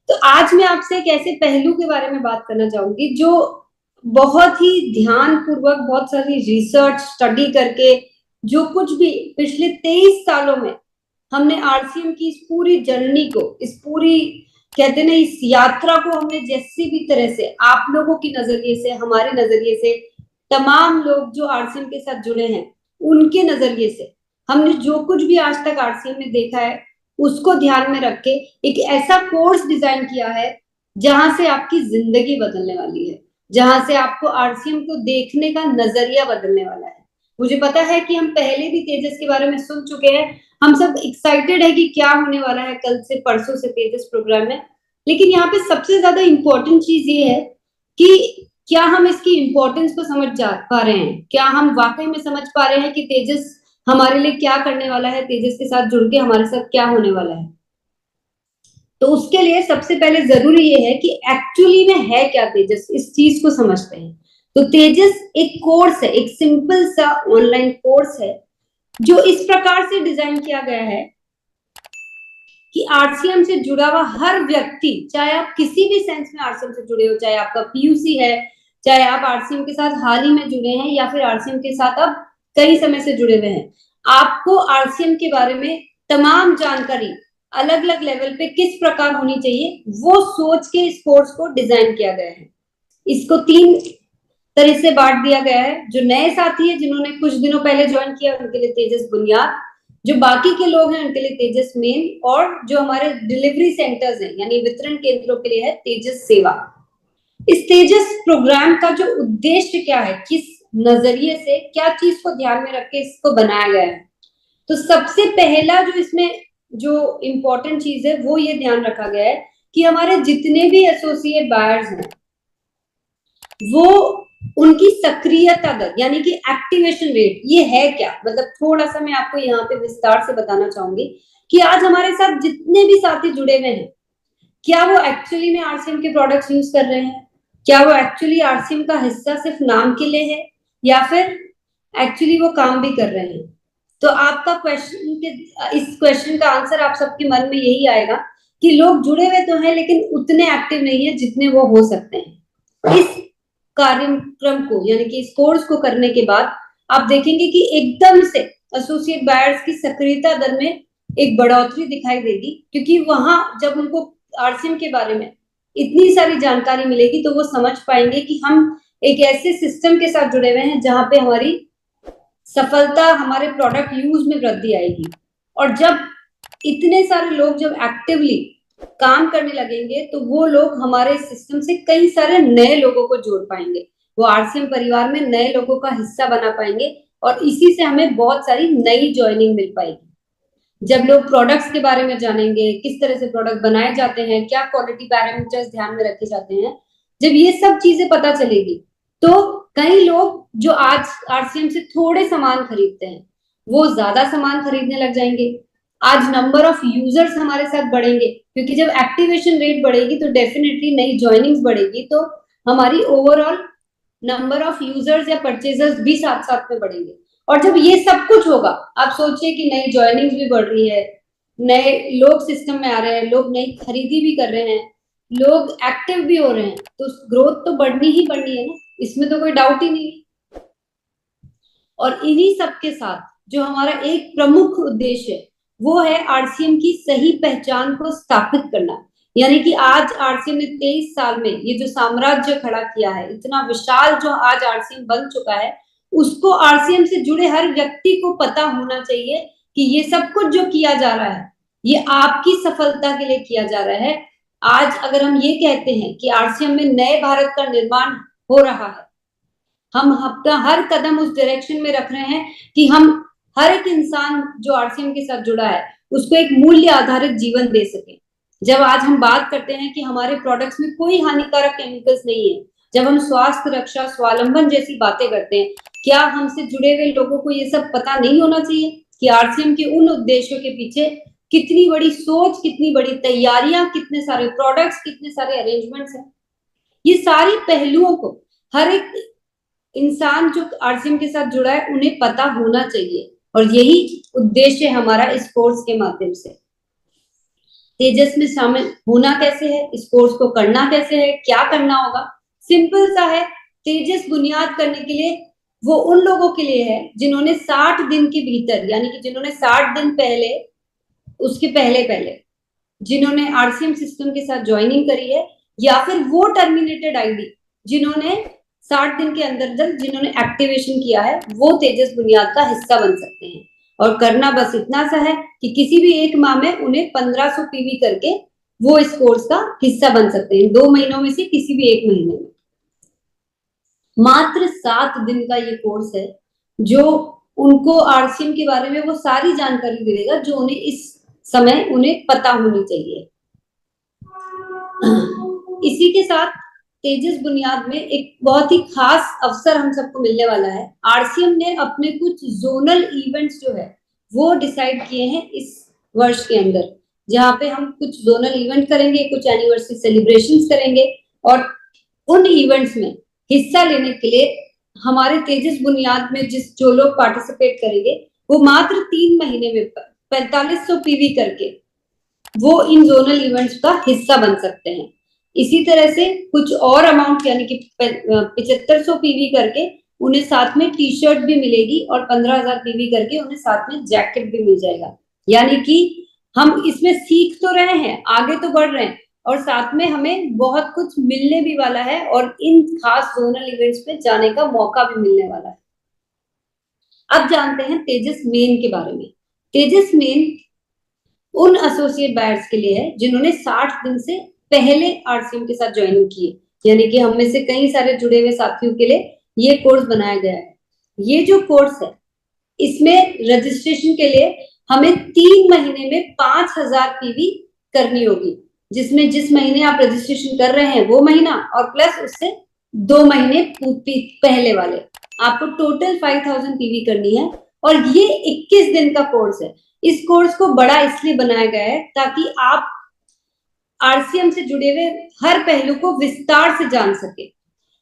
तो आज मैं आपसे एक ऐसे पहलू के बारे में बात करना चाहूंगी जो बहुत ही ध्यान पूर्वक, बहुत सारी रिसर्च स्टडी करके, जो कुछ भी पिछले 23 सालों में हमने आरसीएम की इस पूरी जर्नी को, इस पूरी कहते ना इस यात्रा को हमने जैसी भी तरह से आप लोगों की नजरिए से, हमारे नजरिए से, तमाम लोग जो आरसीएम के साथ जुड़े हैं उनके नजरिए से हमने जो कुछ भी आज तक आरसीएम में देखा है उसको ध्यान में रख के एक ऐसा कोर्स डिजाइन किया है जहां से आपकी जिंदगी बदलने वाली है, जहां से आपको आरसीएम को देखने का नजरिया बदलने वाला है। मुझे पता है कि हम पहले भी तेजस के बारे में सुन चुके हैं, हम सब एक्साइटेड है कि क्या होने वाला है कल से परसों से तेजस प्रोग्राम में। लेकिन यहाँ पे सबसे ज्यादा इंपॉर्टेंट चीज ये है कि क्या हम इसकी इंपॉर्टेंस को समझ जा पा रहे हैं, क्या हम वाकई में समझ पा रहे हैं कि तेजस हमारे लिए क्या करने वाला है, तेजस के साथ जुड़ के हमारे साथ क्या होने वाला है। तो उसके लिए सबसे पहले जरूरी ये है कि एक्चुअली में है क्या तेजस, इस चीज को समझते हैं। तो तेजस एक कोर्स है, एक सिंपल सा ऑनलाइन कोर्स है जो इस प्रकार से डिजाइन किया गया है कि आरसीएम से जुड़ा हुआ हर व्यक्ति, चाहे आप किसी भी सेंस में आरसीएम से जुड़े हो, चाहे आपका पीयूसी है, चाहे आप आरसीएम के साथ हाल ही में जुड़े हैं या फिर आरसीएम के साथ अब कई समय से जुड़े हुए हैं, आपको आरसीएम के बारे में तमाम जानकारी अलग अलग लेवल पे किस प्रकार होनी चाहिए वो सोच के इस कोर्स को डिजाइन किया गया है। इसको 3 तरह से बांट दिया गया है। जो नए साथी है जिन्होंने कुछ दिनों पहले ज्वाइन किया उनके लिए तेजस बुनियाद, जो बाकी के लोग हैं उनके लिए तेजस मेन, और जो हमारे डिलीवरी सेंटर्स हैं यानी वितरण केंद्रों के लिए है तेजस सेवा। इस तेजस प्रोग्राम का जो उद्देश्य क्या है, किस नजरिए से, क्या चीज को ध्यान में रख के इसको बनाया गया है, तो सबसे पहला जो इसमें जो इम्पोर्टेंट चीज है वो ये ध्यान रखा गया है कि हमारे जितने भी एसोसिएट बायर्स हैं वो उनकी सक्रियता दर यानी कि एक्टिवेशन रेट ये है क्या। मतलब थोड़ा सा मैं आपको यहाँ पे विस्तार से बताना चाहूंगी कि आज हमारे साथ जितने भी साथी जुड़े हुए हैं, क्या वो एक्चुअली में आरसीएम के प्रोडक्ट्स यूज कर रहे हैं, क्या वो एक्चुअली आरसीएम का हिस्सा सिर्फ नाम के लिए है, या फिर एक्चुअली वो काम भी कर रहे हैं। तो आपका क्वेश्चन के इस क्वेश्चन का आंसर आप सबके मन में यही आएगा कि लोग जुड़े हुए तो हैं लेकिन उतने एक्टिव नहीं है जितने वो हो सकते हैं। इस कार्यक्रम को यानी कि इस कोर्स को करने के बाद आप देखेंगे कि एकदम से एसोसिएट बायर्स की सक्रियता दर में एक बढ़ोतरी दिखाई देगी, क्योंकि वहां जब उनको आरसीएम के बारे में इतनी सारी जानकारी मिलेगी तो वो समझ पाएंगे कि हम एक ऐसे सिस्टम के साथ जुड़े हुए हैं जहां पे हमारी सफलता, हमारे प्रोडक्ट यूज में वृद्धि आएगी। और जब इतने सारे लोग जब एक्टिवली काम करने लगेंगे तो वो लोग हमारे सिस्टम से कई सारे नए लोगों को जोड़ पाएंगे, वो आरसीएम परिवार में नए लोगों का हिस्सा बना पाएंगे और इसी से हमें बहुत सारी नई ज्वाइनिंग मिल पाएगी। जब लोग प्रोडक्ट्स के बारे में जानेंगे, किस तरह से प्रोडक्ट बनाए जाते हैं, क्या क्वालिटी पैरामीटर्स ध्यान में रखे जाते हैं, जब ये सब चीजें पता चलेगी तो कई लोग जो आज आरसीएम से थोड़े सामान खरीदते हैं वो ज्यादा सामान खरीदने लग जाएंगे। आज नंबर ऑफ यूजर्स हमारे साथ बढ़ेंगे, क्योंकि जब एक्टिवेशन रेट बढ़ेगी तो डेफिनेटली नई ज्वाइनिंग्स बढ़ेगी, तो हमारी ओवरऑल नंबर ऑफ यूजर्स या परचेजर्स भी साथ साथ में बढ़ेंगे। और जब ये सब कुछ होगा, आप सोचिए कि नई ज्वाइनिंग्स भी बढ़ रही है, नए लोग सिस्टम में आ रहे हैं, लोग नई खरीदी भी कर रहे हैं, लोग एक्टिव भी हो रहे हैं, तो ग्रोथ तो बढ़नी ही बढ़नी है ना, इसमें तो कोई डाउट ही नहीं है। और इन्हीं सब के साथ जो हमारा एक प्रमुख उद्देश्य है वो है आरसीएम की सही पहचान को स्थापित करना। यानी कि आज आरसीएम ने 23 साल में ये जो साम्राज्य खड़ा किया है, इतना विशाल जो आज आरसीएम बन चुका है, उसको आरसीएम से जुड़े हर व्यक्ति को पता होना चाहिए कि ये सब कुछ जो किया जा रहा है ये आपकी सफलता के लिए किया जा रहा है। आज अगर हम ये कहते हैं कि आरसीएम में नए भारत का निर्माण हो रहा है, हम अपना हर कदम उस डायरेक्शन में रख रहे हैं कि हम हर एक इंसान जो आरसीएम के साथ जुड़ा है उसको एक मूल्य आधारित जीवन दे सके। जब आज हम बात करते हैं कि हमारे प्रोडक्ट्स में कोई हानिकारक केमिकल्स नहीं है, जब हम स्वास्थ्य रक्षा, स्वावलंबन जैसी बातें करते हैं, क्या हमसे जुड़े हुए लोगों को ये सब पता नहीं होना चाहिए कि आरसीएम के उन उद्देश्यों के पीछे कितनी बड़ी सोच, कितनी बड़ी तैयारियां, कितने सारे प्रोडक्ट्स, कितने सारे अरेंजमेंट्स हैं। ये सारी पहलुओं को हर एक इंसान जो आरसीएम के साथ जुड़ा है उन्हें पता होना चाहिए, और यही उद्देश्य है हमारा इस कोर्स के माध्यम से। तेजस में शामिल होना कैसे है, इस कोर्स को करना कैसे है, क्या करना होगा, सिंपल सा है। तेजस बुनियाद करने के लिए वो उन लोगों के लिए है जिन्होंने 60 दिन के भीतर, यानी कि जिन्होंने 60 दिन पहले, उसके पहले पहले जिन्होंने आरसीएम सिस्टम के साथ ज्वाइनिंग करी है, या फिर वो टर्मिनेटेड आईडी जिन्होंने 60 दिन के अंदर जिन्होंने एक्टिवेशन किया है, वो तेजस बुनियाद का हिस्सा बन सकते हैं। और करना बस इतना सा है कि किसी भी एक माह में उन्हें 1500 पीवी करके वो इस कोर्स का हिस्सा बन सकते हैं, 2 महीनों में से किसी भी एक महीने में। मात्र 7 दिन का ये कोर्स है जो उनको आरसीएम के बारे में वो सारी जानकारी देगा जो उन्हें इस समय उन्हें पता होनी चाहिए। इसी के साथ तेजस बुनियाद में एक बहुत ही खास अवसर हम सबको मिलने वाला है। आरसीएम ने अपने कुछ जोनल इवेंट्स जो है वो डिसाइड किए हैं इस वर्ष के अंदर, जहां पे हम कुछ जोनल इवेंट करेंगे, कुछ एनिवर्सरी सेलिब्रेशंस करेंगे, और उन इवेंट्स में हिस्सा लेने के लिए हमारे तेजस बुनियाद में जो लोग पार्टिसिपेट करेंगे वो मात्र 3 महीने में 4500 पीवी करके वो इन जोनल इवेंट्स का हिस्सा बन सकते हैं। इसी तरह से कुछ और अमाउंट यानी कि 7500 पीवी करके उन्हें साथ में टी शर्ट भी मिलेगी, और 15,000 पीवी करके उन्हें साथ में जैकेट भी मिल जाएगा। यानी कि हम इसमें सीख तो रहे हैं, आगे तो बढ़ रहे हैं, और साथ में हमें बहुत कुछ मिलने भी वाला है, और इन खास जोनल इवेंट्स में जाने का मौका भी मिलने वाला है। अब जानते हैं तेजस मेन के बारे में। तेजस मेन उन एसोसिएट बायर्स के लिए है जिन्होंने 60 दिन से पहले आरसीएम के साथ ज्वाइनिंग की है, यानी कि हम में से कई सारे जुड़े हुए साथियों के लिए ये कोर्स बनाया गया है। ये जो कोर्स है इसमें रजिस्ट्रेशन के लिए हमें 3 महीने में 5000 पीवी करनी होगी, जिसमें जिस महीने आप रजिस्ट्रेशन कर रहे हैं वो महीना और प्लस उससे 2 महीने पहले वाले, आपको टोटल 5000 पीवी करनी है। और ये 21 दिन का कोर्स है। इस कोर्स को बड़ा इसलिए बनाया गया है ताकि आप आरसीएम से जुड़े हुए हर पहलू को विस्तार से जान सके।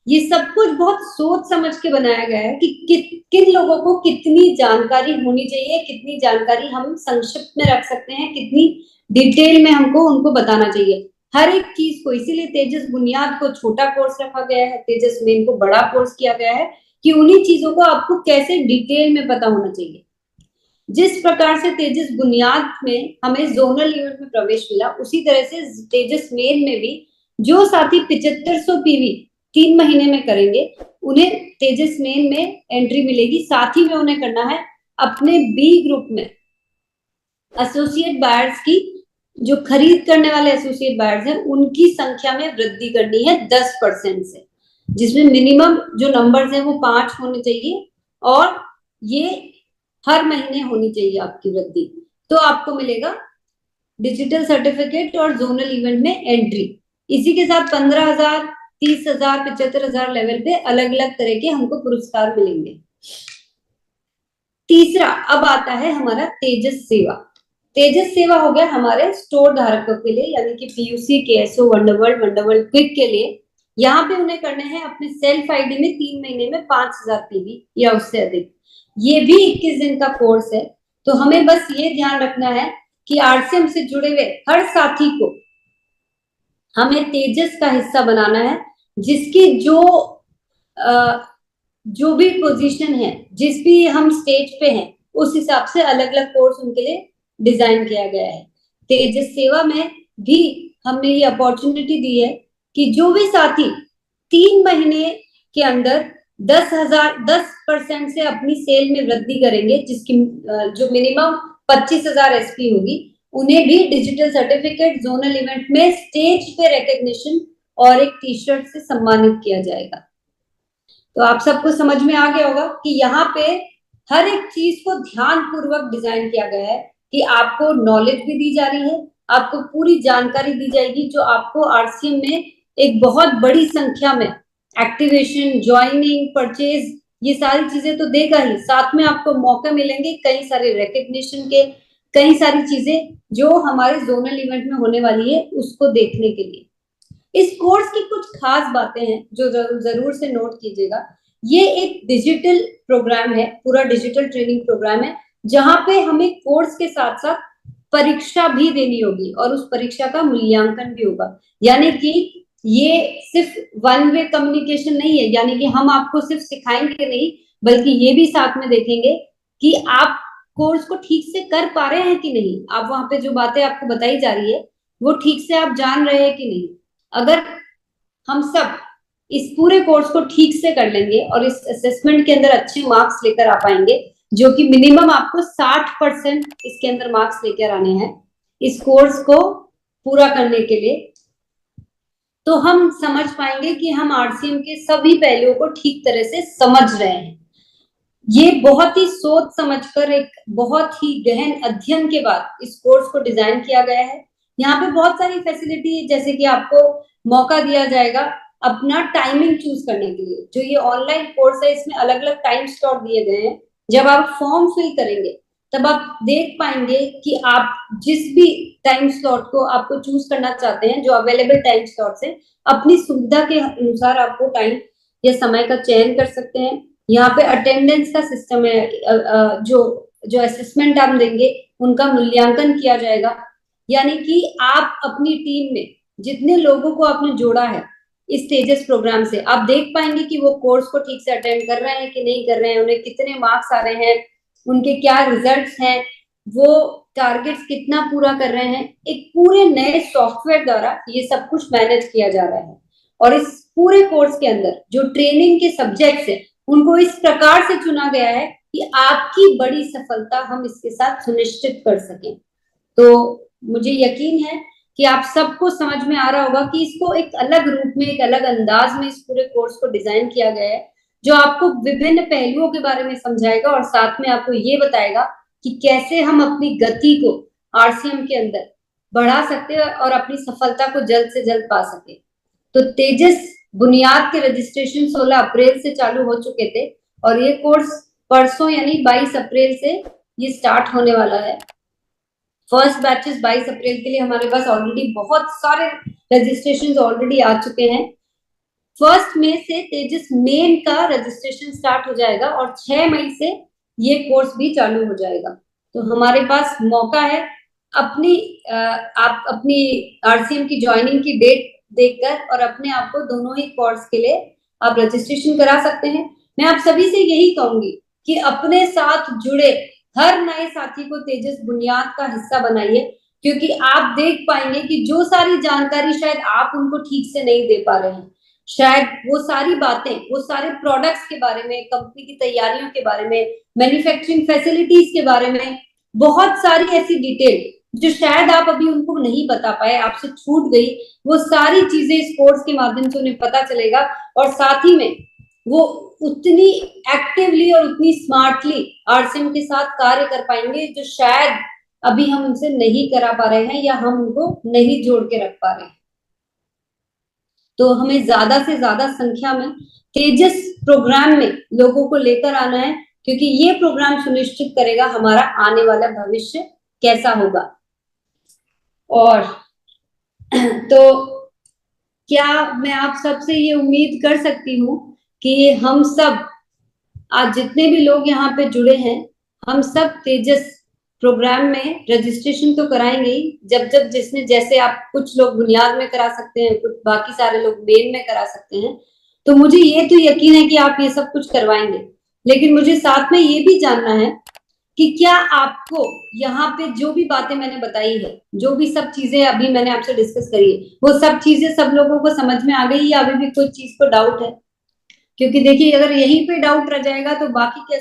ये सब कुछ बहुत सोच समझ के बनाया गया है कि किन लोगों को कितनी जानकारी होनी चाहिए, कितनी जानकारी हम संक्षिप्त में रख सकते हैं, कितनी डिटेल में हमको उनको बताना चाहिए, हर एक चीज को। इसीलिए तेजस बुनियाद को छोटा कोर्स रखा गया है, तेजस मेन को बड़ा कोर्स किया गया है, कि उन्हीं चीजों को आपको कैसे डिटेल में पता होना चाहिए। जिस प्रकार से तेजस बुनियाद में हमें जोनल इवेंट में प्रवेश मिला, उसी तरह से तेजस मेन में भी जो साथी 7500 पीवी 3 महीने में करेंगे उन्हें तेजस मेन में एंट्री मिलेगी। साथ ही में उन्हें करना है अपने बी ग्रुप में एसोसिएट बायर्स की, जो खरीद करने वाले एसोसिएट बायर्स हैं उनकी संख्या में वृद्धि करनी है 10% से, जिसमें मिनिमम जो नंबर्स हैं वो 5 होने चाहिए, और ये हर महीने होनी चाहिए आपकी वृद्धि। तो आपको मिलेगा डिजिटल सर्टिफिकेट और जोनल इवेंट में एंट्री। इसी के साथ 15,000, 30,000, 75,000 लेवल पे अलग अलग तरह के हमको पुरस्कार मिलेंगे। तीसरा अब आता है हमारा तेजस सेवा। तेजस सेवा हो गया हमारे स्टोर धारकों के लिए, यानी कि पीयूसी, केएसओ, वंडरवर्ल्ड क्विक के लिए। यहाँ पे उन्हें करने हैं अपने सेल्फ आईडी में 3 महीने में 5000 पीवी या उससे अधिक। ये भी 21 दिन का कोर्स है। तो हमें बस ये ध्यान रखना है कि आरसीएम से जुड़े हुए हर साथी को हमें तेजस का हिस्सा बनाना है, जिसकी जो भी पोजीशन है, जिस भी हम स्टेज पे हैं, उस हिसाब से अलग अलग कोर्स उनके लिए डिजाइन किया गया है। तेजस सेवा में भी हमने ये अपॉर्चुनिटी दी है कि जो भी साथी 3 महीने के अंदर 10% से अपनी सेल में वृद्धि करेंगे, जिसकी जो मिनिमम 25,000 एसपी होगी, उन्हें भी डिजिटल सर्टिफिकेट, जोनल इवेंट में स्टेज पे रिकॉग्निशन और एक टी शर्ट से सम्मानित किया जाएगा। तो आप सबको समझ में आ गया होगा कि यहाँ पे हर एक चीज को ध्यान पूर्वक डिजाइन किया गया है कि आपको नॉलेज भी दी जा रही है, आपको पूरी जानकारी दी जाएगी जो आपको आरसीएम में एक बहुत बड़ी संख्या में एक्टिवेशन, ज्वाइनिंग, परचेज, ये सारी चीजें तो देगा ही, साथ में आपको मौके मिलेंगे कई सारे रिकॉग्निशन के, कई सारी चीजें जो हमारे जोनल इवेंट में होने वाली है उसको देखने के लिए। इस कोर्स की कुछ खास बातें हैं जो जरूर से नोट कीजिएगा। ये एक डिजिटल प्रोग्राम है, पूरा डिजिटल ट्रेनिंग प्रोग्राम है, जहां पे हमें कोर्स के साथ साथ परीक्षा भी देनी होगी और उस परीक्षा का मूल्यांकन भी होगा। यानी कि ये सिर्फ वन वे कम्युनिकेशन नहीं है, यानी कि हम आपको सिर्फ सिखाएंगे नहीं, बल्कि ये भी साथ में देखेंगे कि आप कोर्स को ठीक से कर पा रहे हैं कि नहीं, आप वहां पे जो बातें आपको बताई जा रही है वो ठीक से आप जान रहे हैं कि नहीं। अगर हम सब इस पूरे कोर्स को ठीक से कर लेंगे और इस असेसमेंट के अंदर अच्छे मार्क्स लेकर आ पाएंगे, जो कि मिनिमम आपको 60% इसके अंदर मार्क्स लेकर आने हैं इस कोर्स को पूरा करने के लिए, तो हम समझ पाएंगे कि हम आरसीएम के सभी पहलुओं को ठीक तरह से समझ रहे हैं। ये बहुत ही सोच समझकर एक बहुत ही गहन अध्ययन के बाद इस कोर्स को डिजाइन किया गया है। यहाँ पे बहुत सारी फैसिलिटी है, जैसे कि आपको मौका दिया जाएगा अपना टाइमिंग चूज करने के लिए। जो ये ऑनलाइन कोर्स है इसमें अलग अलग टाइम स्लॉट दिए गए हैं। जब आप फॉर्म फिल करेंगे तब आप देख पाएंगे कि आप जिस भी टाइम स्लॉट को आपको चूज करना चाहते हैं, जो अवेलेबल टाइम स्लॉट है, अपनी सुविधा के अनुसार आपको टाइम या समय का चयन कर सकते हैं। यहाँ पे अटेंडेंस का सिस्टम है, जो जो असेसमेंट आप देंगे उनका मूल्यांकन किया जाएगा। यानी कि आप अपनी टीम में जितने लोगों को आपने जोड़ा है इस तेजस प्रोग्राम से, आप देख पाएंगे कि वो कोर्स को ठीक से अटेंड कर रहे हैं कि नहीं कर रहे हैं, उन्हें कितने मार्क्स आ रहे हैं, उनके क्या रिजल्ट्स हैं, वो टारगेट्स कितना पूरा कर रहे हैं। एक पूरे नए सॉफ्टवेयर द्वारा ये सब कुछ मैनेज किया जा रहा है। और इस पूरे कोर्स के अंदर जो ट्रेनिंग के सब्जेक्ट्स हैं उनको इस प्रकार से चुना गया है कि आपकी बड़ी सफलता हम इसके साथ सुनिश्चित कर सकें। तो मुझे यकीन है कि आप सबको समझ में आ रहा होगा कि इसको एक अलग रूप में, एक अलग अंदाज में इस पूरे कोर्स को डिजाइन किया गया है, जो आपको विभिन्न पहलुओं के बारे में समझाएगा और साथ में आपको ये बताएगा कि कैसे हम अपनी गति को आरसीएम के अंदर बढ़ा सकते हैं और अपनी सफलता को जल्द से जल्द पा सके। तो तेजस बुनियाद के रजिस्ट्रेशन 16 अप्रैल से चालू हो चुके थे और ये कोर्स परसों यानी 22 अप्रैल से ये स्टार्ट होने वाला है। फर्स्ट बैचेस 22 अप्रैल के लिए हमारे पास ऑलरेडी बहुत सारे रजिस्ट्रेशन ऑलरेडी आ चुके हैं। 1 मई से तेजस मेन का रजिस्ट्रेशन स्टार्ट हो जाएगा और 6 मई से ये कोर्स भी चालू हो जाएगा। तो हमारे पास मौका है आप अपनी आरसीएम की ज्वाइनिंग की डेट देखकर और अपने आप को दोनों ही कोर्स के लिए आप रजिस्ट्रेशन करा सकते हैं। मैं आप सभी से यही कहूंगी कि अपने साथ जुड़े हर नए साथी को तेजस बुनियाद का हिस्सा बनाइए, क्योंकि आप देख पाएंगे कि जो सारी जानकारी शायद आप उनको ठीक से नहीं दे पा रहे हैं, शायद वो सारी बातें, वो सारे प्रोडक्ट्स के बारे में, कंपनी की तैयारियों के बारे में, मैन्युफैक्चरिंग फैसिलिटीज के बारे में, बहुत सारी ऐसी डिटेल जो शायद आप अभी उनको नहीं बता पाए, आपसे छूट गई, वो सारी चीजें इस कोर्स के माध्यम से उन्हें पता चलेगा और साथ ही में वो उतनी एक्टिवली और उतनी स्मार्टली आरसीएम के साथ कार्य कर पाएंगे जो शायद अभी हम उनसे नहीं करा पा रहे हैं या हम उनको नहीं जोड़ के रख पा रहे हैं। तो हमें ज्यादा से ज्यादा संख्या में तेजस प्रोग्राम में लोगों को लेकर आना है, क्योंकि ये प्रोग्राम सुनिश्चित करेगा हमारा आने वाला भविष्य कैसा होगा। और तो क्या मैं आप सबसे ये उम्मीद कर सकती हूँ कि हम सब आज जितने भी लोग यहाँ पे जुड़े हैं, हम सब तेजस प्रोग्राम में रजिस्ट्रेशन तो कराएंगे ही। जब जब जिसने, जैसे आप कुछ लोग बुनियाद में करा सकते हैं, कुछ बाकी सारे लोग मेन में करा सकते हैं, तो मुझे ये तो यकीन है कि आप ये सब कुछ करवाएंगे। लेकिन मुझे साथ में ये भी जानना है कि क्या आपको यहाँ पे जो भी बातें मैंने बताई है, जो भी सब चीजें अभी मैंने आपसे डिस्कस करी है, वो सब चीजें सब लोगों को समझ में आ गई या अभी भी कोई चीज को डाउट है? क्योंकि देखिए, अगर यहीं पे डाउट रह जाएगा तो बाकी के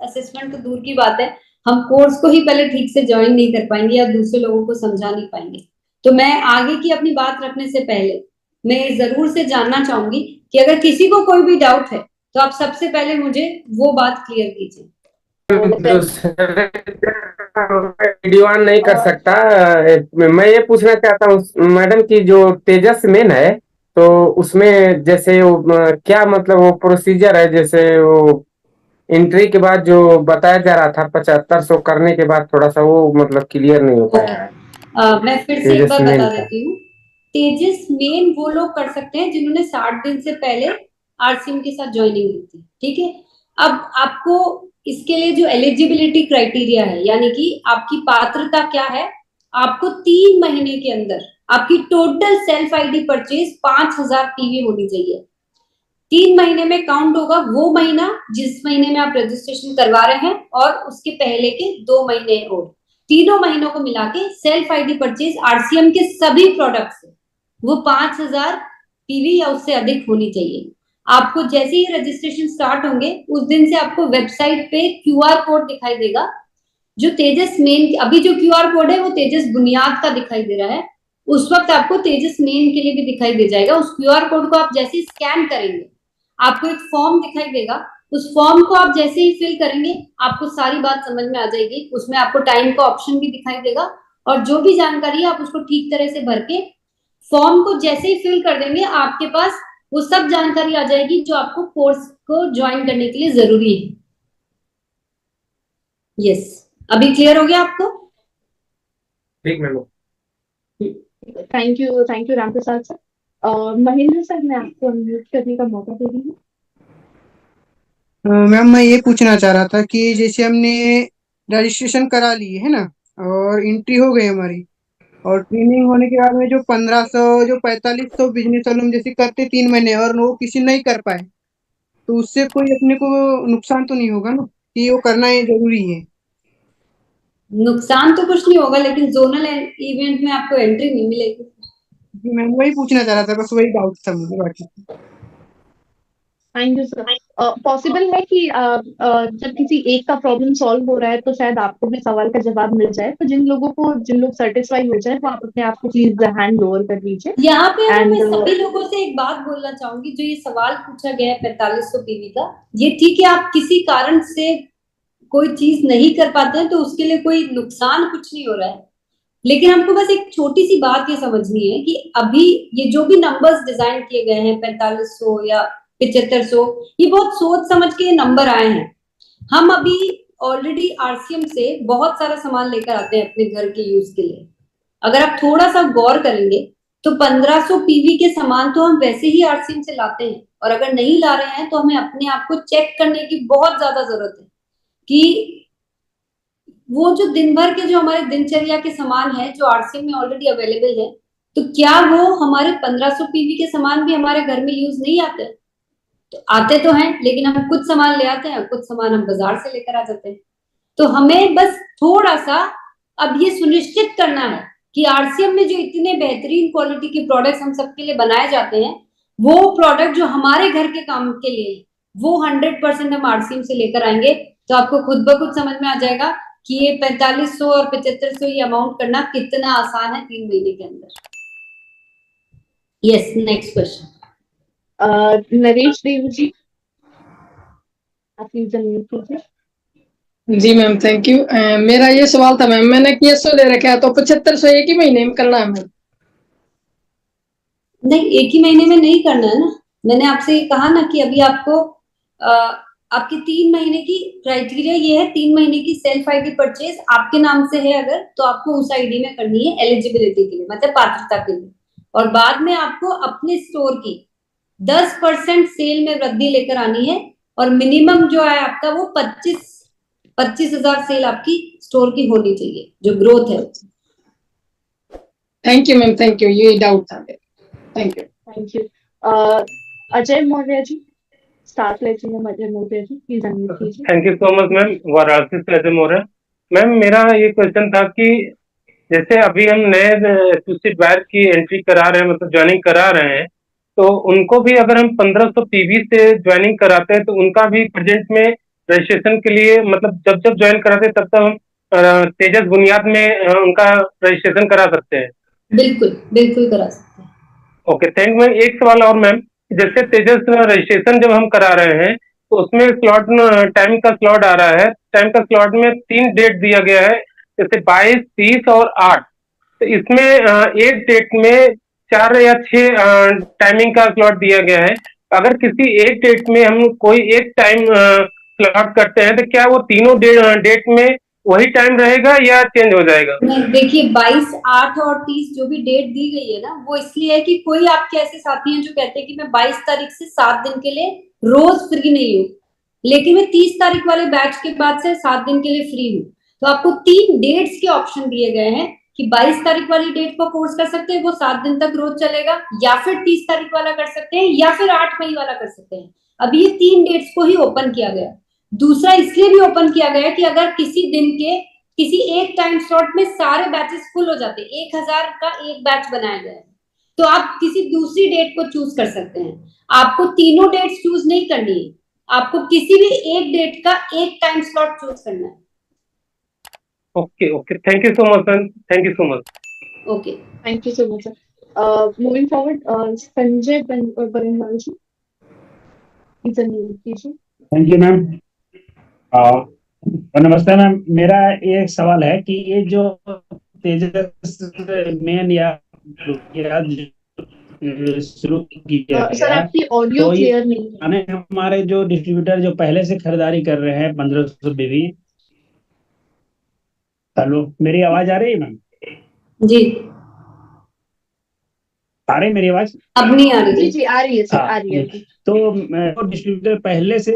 असेसमेंट तो दूर की बात है, हम कोर्स को ही पहले ठीक से ज्वाइन नहीं कर पाएंगे या दूसरे लोगों को समझा नहीं पाएंगे। तो मैं आगे की अपनी बात रखने से पहले मैं जरूर से जानना चाहूंगी कि अगर किसी को कोई भी डाउट है तो आप सबसे पहले मुझे वो बात क्लियर कीजिए। वीडियो ऑन नहीं कर सकता। मैं ये पूछना चाहता हूँ मैडम की जो तेजस मेन है, तो उसमें जैसे क्या मतलब वो प्रोसीजर है, जैसे वो एंट्री के बाद जो बताया जा रहा था 7500 करने के बाद, थोड़ा सा वो मतलब क्लियर नहीं हो पाया है। मैं फिर से एक तेजस बार मेन बता का देती हूँ। तेजस मेन वो लोग कर सकते हैं जिन्होंने 60 दिन से पहले आरसीएम के साथ ज्वाइनिंग ली थी, ठीक है। अब आपको इसके लिए जो एलिजिबिलिटी क्राइटेरिया है, यानी कि आपकी पात्रता क्या है, आपको 3 महीने के अंदर आपकी total self ID purchase 5,000 PV होनी चाहिए। 3 महीने में काउंट होगा वो महीना जिस महीने में आप रजिस्ट्रेशन करवा रहे हैं और उसके पहले के 2 महीने और तीनों महीनों को मिला के सेल्फ आईडी परचेज आरसीएम के सभी प्रोडक्ट्स वो 5,000 पीवी या उससे अधिक होनी चाहिए। आपको जैसे ही रजिस्ट्रेशन स्टार्ट होंगे उस दिन से आपको वेबसाइट पे क्यूआर कोड दिखाई देगा। जो तेजस मेन अभी जो क्यूआर कोड है वो तेजस बुनियाद का दिखाई दे रहा है, उस वक्त आपको तेजस मेन के लिए भी दिखाई दे जाएगा। उस क्यूआर कोड को आप जैसे ही स्कैन करेंगे आपको एक फॉर्म दिखाई देगा, उस फॉर्म को आप जैसे ही फिल करेंगे आपको सारी बात समझ में आ जाएगी। उसमें आपको टाइम का ऑप्शन भी दिखाई देगा और जो भी जानकारी है आप उसको ठीक तरह से भर के फॉर्म को जैसे ही फिल कर देंगे आपके पास वो सब जानकारी आ जाएगी जो आपको कोर्स को ज्वाइन करने के लिए जरूरी है। यस, अभी क्लियर हो गया आपको? ठीक ma'am. Thank you Ramprasad sir. Mahendra sir, मैं आपको अनम्यूट करने का मौका दे रही हूँ। मैम मैं ये पूछना चाह रहा था कि जैसे हमने रजिस्ट्रेशन करा ली है ना और एंट्री हो गई हमारी, और ट्रेनिंग होने के बाद में जो 1500 जो 4500 बिजनेस वाले हम जैसे करते 3 महीने और वो किसी नहीं कर पाए, तो उससे कोई अपने को नुकसान तो नहीं होगा ना कि वो करना ही जरूरी है? नुकसान तो कुछ नहीं होगा, लेकिन जोनल इवेंट में आपको एंट्री नहीं मिलेगी। जी मैम, वही पूछना चाह रहा था, बस वही डाउट था मुझे बाकी। Thank you sir. पॉसिबल है कि जब किसी एक का प्रॉब्लम सॉल्व हो रहा है तो शायद आपको भी सवाल का जवाब मिल जाए, तो जिन लोग सेटिस्फाई हो जाए वो आप अपने आप को प्लीज हैंड ओवर कर लीजिए। यहाँ पे And, मैं सभी लोगों से एक बात बोलना चाहूंगी, जो ये सवाल पूछा गया है 4500 पीवी का, ये ठीक है आप किसी कारण से कोई चीज नहीं कर पाते हैं तो उसके लिए कोई नुकसान कुछ नहीं हो रहा है, लेकिन हमको बस एक छोटी सी बात ये समझनी है कि अभी ये जो भी नंबर्स डिजाइन किए गए हैं 4500 या 7500, ये बहुत सोच समझ के नंबर आए हैं। हम अभी ऑलरेडी आरसीएम से बहुत सारा सामान लेकर आते हैं अपने घर के यूज के लिए। अगर आप थोड़ा सा गौर करेंगे तो 1500 पीवी के सामान तो हम वैसे ही आरसीएम से लाते हैं, और अगर नहीं ला रहे हैं तो हमें अपने आप को चेक करने की बहुत ज्यादा जरूरत है कि वो जो दिन भर के जो हमारे दिनचर्या के सामान है जो आरसीएम में ऑलरेडी अवेलेबल है, तो क्या वो हमारे 1500 पीवी के सामान भी हमारे घर में यूज नहीं आते? तो आते तो हैं, लेकिन हम कुछ सामान ले आते हैं, कुछ सामान हम बाजार से लेकर आ जाते हैं। तो हमें बस थोड़ा सा अब ये सुनिश्चित करना है कि आरसीएम में जो इतने बेहतरीन क्वालिटी के प्रोडक्ट्स हम सबके लिए बनाए जाते हैं, वो प्रोडक्ट जो हमारे घर के काम के लिए वो 100% हम आरसीएम से लेकर आएंगे। तो आपको खुद ब खुद समझ में आ जाएगा कि ये 4500 और 7500 ये अमाउंट करना कितना आसान है 3 महीने के अंदर। Yes, next question. Naresh Dev ji, आप प्लीज अनम्यूट कीजिए। जी मैम, थैंक यू। मेरा ये सवाल था मैम, मैंने केएसओ ले रखा है तो 7500 एक ही महीने में करना है मैम? नहीं, एक ही महीने में नहीं करना है ना। मैंने आपसे कहा ना कि अभी आपको आपकी 3 महीने की क्राइटेरिया ये है, 3 महीने की सेल्फ आईडी परचेज आपके नाम से है अगर, तो आपको उस आईडी में करनी है एलिजिबिलिटी के लिए, मतलब पात्रता के लिए। और बाद में आपको अपने स्टोर की 10% सेल में वृद्धि लेकर आनी है, और मिनिमम जो है आपका वो 25,000 सेल आपकी स्टोर की होनी चाहिए, जो ग्रोथ है। Thank you ma'am, thank you, ये डाउट था। Thank you. Ajay Maurya ji, start लेते हैं। अजय मौर्य जी, प्लीज अनम्यूट कीजिए। Thank you so much ma'am, Varanasi से अजय मौर्य। मैम मेरा ये क्वेश्चन था कि जैसे अभी हम नए एसोसिएट बायर की एंट्री करा रहे हैं, मतलब ज्वाइनिंग करा रहे हैं, तो उनको भी अगर हम 1500 पीवी से ज्वाइनिंग कराते हैं तो उनका भी प्रेजेंट में रजिस्ट्रेशन के लिए, मतलब जब जब ज्वाइन कराते हैं तब तक हम तेजस बुनियाद में उनका रजिस्ट्रेशन करा सकते हैं? बिल्कुल बिल्कुल करा सकते हैं। Okay, thank ma'am. एक सवाल और मैम, जैसे तेजस रजिस्ट्रेशन जब हम करा रहे हैं तो उसमें स्लॉट टाइम का स्लॉट आ रहा है, टाइम का स्लॉट में 3 डेट दिया गया है, जैसे 22, 30 और 8। तो इसमें एक डेट में 4 या 6 टाइमिंग का स्लॉट दिया गया है। अगर किसी एक डेट में हम कोई एक टाइम स्लॉट करते हैं तो क्या वो तीनों डेट में वही टाइम रहेगा या चेंज हो जाएगा? नहीं, देखिए 22, 8 और 30 जो भी डेट दी गई है ना, वो इसलिए है कि कोई आपके ऐसे साथी हैं जो कहते हैं कि मैं 22 तारीख से 7 दिन के लिए रोज फ्री नहीं हूँ, लेकिन मैं 30 तारीख वाले बैच के बाद से 7 दिन के लिए फ्री हूँ। तो आपको 3 डेट्स के ऑप्शन दिए गए हैं कि 22 तारीख वाली डेट को कोर्स कर सकते हैं, वो 7 दिन तक रोज चलेगा, या फिर 30 तारीख वाला कर सकते हैं, या फिर 8 मई वाला कर सकते हैं। अभी ये 3 डेट्स को ही ओपन किया गया। दूसरा इसलिए भी ओपन किया गया है कि अगर किसी दिन के किसी एक टाइम स्लॉट में सारे बैचेस फुल हो जाते, 1000 का एक बैच बनाया गया है, तो आप किसी दूसरी डेट को चूज कर सकते हैं। आपको तीनों डेट्स चूज नहीं करनी है, आपको किसी भी एक डेट का एक टाइम स्लॉट चूज करना है। Okay okay, thank you so much ma'am, thank you so much. Okay, thank you so much sir. Moving forward, Sanjay Barnwal ji, please unmute कीजिए। Thank you ma'am. नमस्ते मैम, मेरा एक सवाल है कि ये जो तेजस मेन या शुरू किया सर गया, आपकी ऑडियो तो ये क्लियर नहीं है। माने हमारे जो डिस्ट्रीब्यूटर जो पहले से खरीदारी कर रहे हैं 1500 बीवी। हेलो, मेरी आवाज आ रही है मैम? जी आ रही है मेरी आवाज? अब नहीं आ जी रही। जी आ रही है सर, हाँ, आ रही है जी। तो डिस्ट्रीब्यूटर पहले से,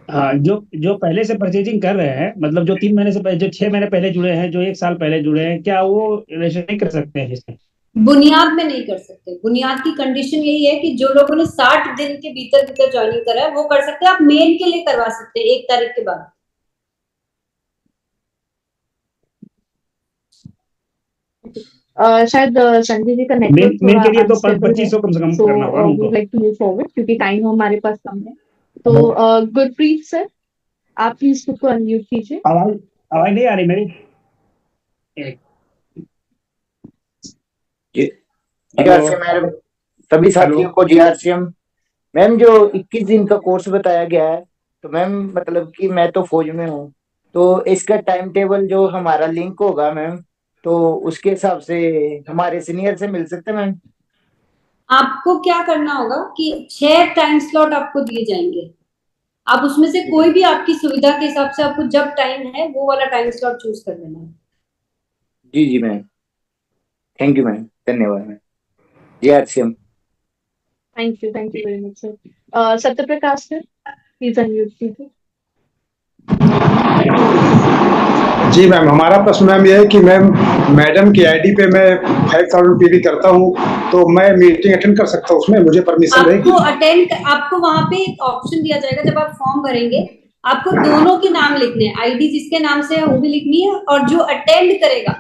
हाँ, जो पहले से परचेजिंग कर रहे हैं, मतलब जो 3 महीने से जो 6 महीने पहले जुड़े हैं, जो 1 साल पहले जुड़े हैं, क्या वो रजिस्टर नहीं कर सकते हैं इसमें? बुनियाद में नहीं कर सकते। बुनियाद की कंडीशन यही है कि जो लोगों ने 60 दिन के भीतर भीतर ज्वाइनिंग करा है वो कर सकते हैं। आप मेन के लिए करवा सकते हैं 1 तारीख के बाद। शायद संजय जी का मेन नेटवर्क मेन थोड़ा के लिए तो अनस्टेबल है, 2500 कम से कम सो करना होगा वी उनको। लाइक टू मूव फॉरवर्ड क्योंकि टाइम हमारे पास कम है। तो गुरप्रीत सर, आप प्लीज खुद को अनम्यूट कीजिए। आवाज आवाज नहीं आ रही मेरी? जीआरसीएम मैम, सभी साथियों को जीआरसीएम। मैम, जो 21 दिन का कोर्स बताया गया है, तो मैम मतलब कि मैं तो फौज में हूँ, तो इसका टाइम टेबल जो हमारा लिंक होगा मैम, तो उसके हिसाब से हमारे सीनियर से मिल सकते हैं मैम? आपको क्या करना होगा कि 6 टाइम स्लॉट आपको दिए जाएंगे, आप उसमें से कोई भी आपकी सुविधा के हिसाब से आपको जब टाइम है वो वाला टाइम स्लॉट चूज कर लेना है। जी जी मैम, थैंक यू मैम, धन्यवाद मैम। जीआरसीएम। Thank you very much sir. Satyaprakash sir, please unmute कीजिए। जी मैम, हमारा प्रश्न मैम ये है कि मैम मैडम की आईडी पे मैं 5000 पीडी करता हूँ, तो मैं मीटिंग अटेंड कर सकता हूँ उसमें? मुझे परमिशन रहेगी? आपको वहां पे एक ऑप्शन दिया जाएगा जब आप फॉर्म भरेंगे, आपको दोनों के नाम लिखने हैं। आईडी जिसके नाम से है वो भी लिखनी है, और जो अटेंड करेगा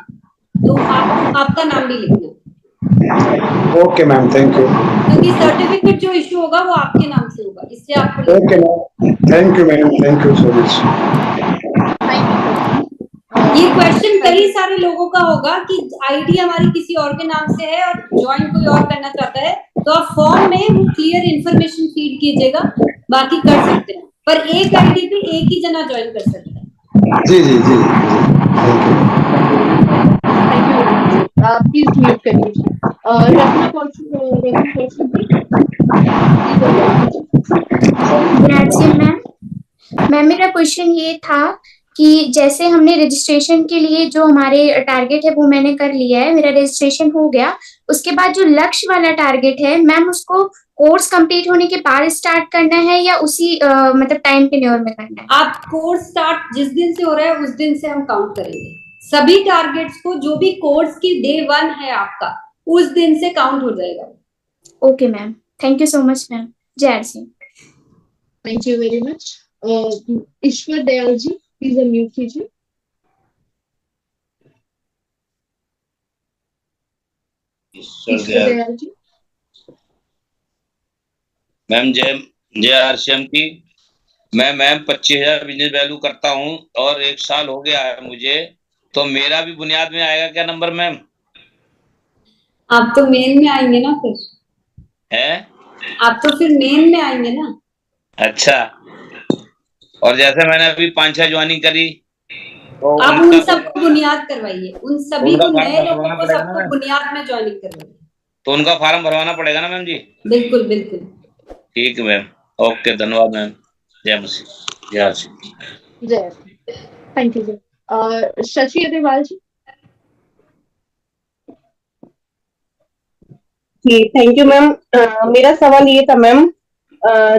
तो आपका नाम भी लिखना है। Okay ma'am, thank you. क्योंकि सर्टिफिकेट जो इशू होगा वो आपके नाम से होगा, इसलिए आपको okay ma'am, thank you ma'am, thank you so much. ये क्वेश्चन कई सारे लोगों का होगा कि आईडी हमारी किसी और के नाम से है और ज्वाइन कोई और करना चाहता है, तो आप फॉर्म में वो क्लियर इंफॉर्मेशन फीड कीजिएगा, बाकी कर सकते हैं। पर एक आईडी पे एक ही जना ज्वाइन कर सकता है। जी जी जी, थैंक यू। प्लीज म्यूट करिए। रत्ना मैम, मेरा क्वेश्चन ये था कि जैसे हमने रजिस्ट्रेशन के लिए जो हमारे टारगेट है वो मैंने कर लिया है, मेरा रजिस्ट्रेशन हो गया, उसके बाद जो लक्ष्य वाला टारगेट है मैम, उसको कोर्स कंप्लीट होने के बाद स्टार्ट करना है या उसी मतलब टाइम टेन्योर में करना है? आप कोर्स स्टार्ट जिस दिन से हो रहा है उस दिन से हम काउंट करेंगे सभी टारगेट्स को। जो भी कोर्स की डे 1 है आपका, उस दिन से काउंट हो जाएगा। Okay ma'am, thank you so much ma'am. Jai Singh. Thank you very much. Ishwar Dayal ji, please unmute कीजिए। ईश्वर दयाल जी। मैम जय आरसीएम की। मैं मैम 25,000 बिजनेस वैल्यू करता हूँ और 1 साल हो गया है मुझे, तो मेरा भी बुनियाद में आएगा क्या नंबर मैम? आप तो मेन में आएंगे ना फिर? है? आप तो फिर मेन में आएंगे ना। अच्छा, और जैसे मैंने अभी 5-6 ज्वाइनिंग करी, तो आप उन सबको बुनियाद करवाइए, उन सभी को, नए लोगों को पड़ेगा सबको ना? बुनियाद में ज्वाइनिंग करवाइए। तो उनका फॉर्म भरवाना पड़ेगा ना मैम जी? बिल्कुल बिल्कुल। ठीक है मैम, ओके, धन्यवाद मैम। जय मसीह। जय आरसीएम। जय, thank you sir. Shashi Agarwal ji. जी थैंक यू मैम। मेरा सवाल ये था मैम,